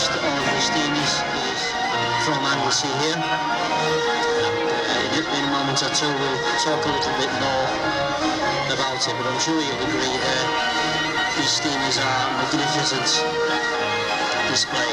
most of the steam is from Anglesey here. In a moment or two we'll talk a little bit more about it, but I'm sure you'll agree these steamers are a magnificent display.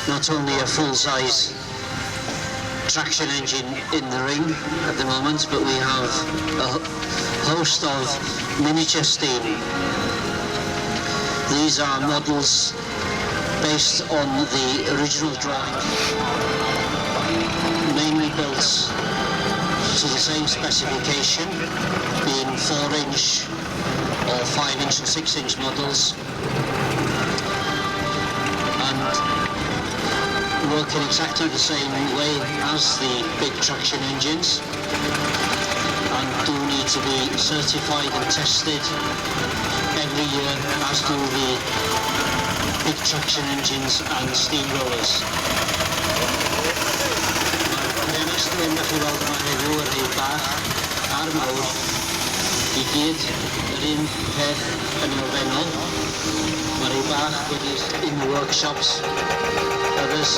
Not only a full-size traction engine in the ring at the moment, but we have a host of miniature steam. These are models based on the original drawing, mainly built to the same specification, being 4-inch or 5-inch and 6-inch models, and working exactly the same way as the big traction engines, and do need to be certified and tested every year, as do the big traction engines and steamrollers. Mae'n ystod chi weld mae heddiw yr un bach a'r mawr I gyd yr un peth yn elfennol. Mae'r un bach wedi in the workshops. Others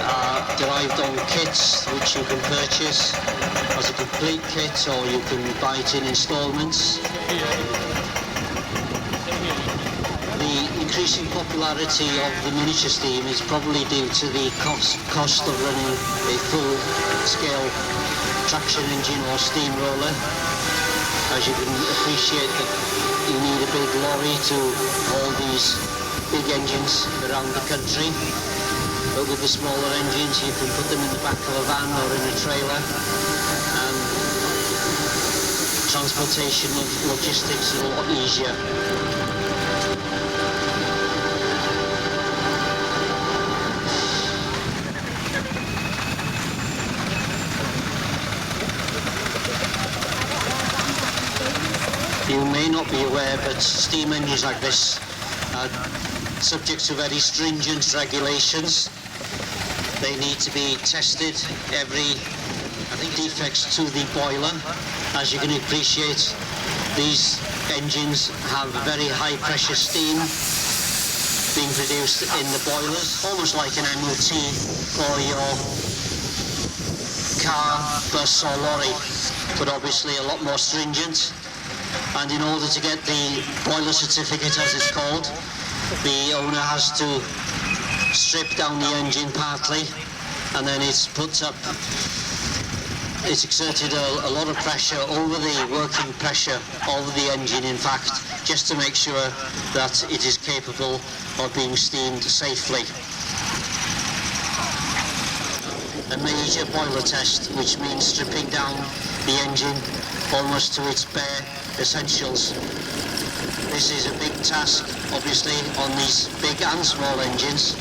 are derived on kits which you can purchase as a complete kit, or you can buy it in installments. The increasing popularity of the miniature steam is probably due to the cost of running a full-scale traction engine or steamroller. As you can appreciate, that you need a big lorry to haul these big engines around the country. But with the smaller engines, you can put them in the back of a van or in a trailer, and transportation of logistics is a lot easier. You may not be aware, but steam engines like this are subject to very stringent regulations. They need to be tested every, defects to the boiler. As you can appreciate, these engines have very high pressure steam being produced in the boilers, almost like an MOT for your car, bus or lorry, but obviously a lot more stringent. And in order to get the boiler certificate, as it's called, the owner has to strip down the engine partly, and then it's put up, it's exerted a lot of pressure over the working pressure of the engine, in fact, just to make sure that it is capable of being steamed safely. a major boiler test, which means stripping down the engine almost to its bare essentials. This is a big task, obviously, on these big and small engines,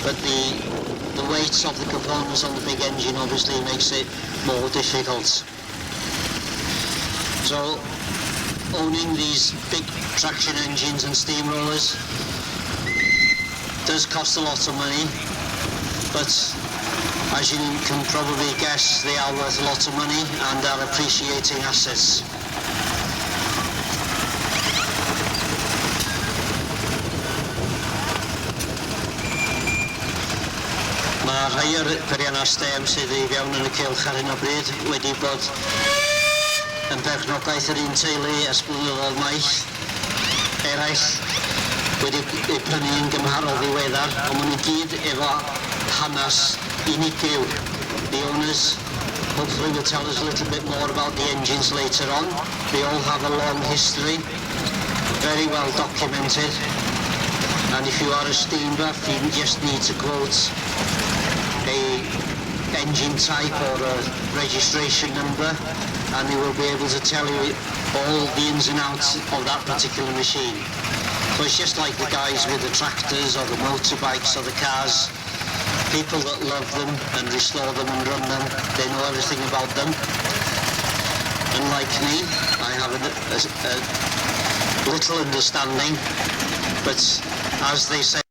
but the weight of the components on the big engine obviously makes it more difficult. So, owning these big traction engines and steamrollers does cost a lot of money, but as you can probably guess, they are worth a lot of money and are appreciating assets. Mae rhai o'r periannau stem sydd i fewn yn y cylch ar hyn o bryd wedi bod yn berchnogaeth yr un teulu ers blynyddoedd maith. Eraill wedi eu prynu yn gymharol ddiweddar, ond maen nhw gyd efo hanes unigryw. The owners hopefully will tell us a little bit more about the engines later on. They all have a long history, very well documented, and if you are a steam buff, you just need to quote a engine type or a registration number, and they will be able to tell you all the ins and outs of that particular machine. So it's just like the guys with the tractors or the motorbikes or the cars. People that love them and restore them and run them, they know everything about them. And like me, I have a little understanding, but as they say,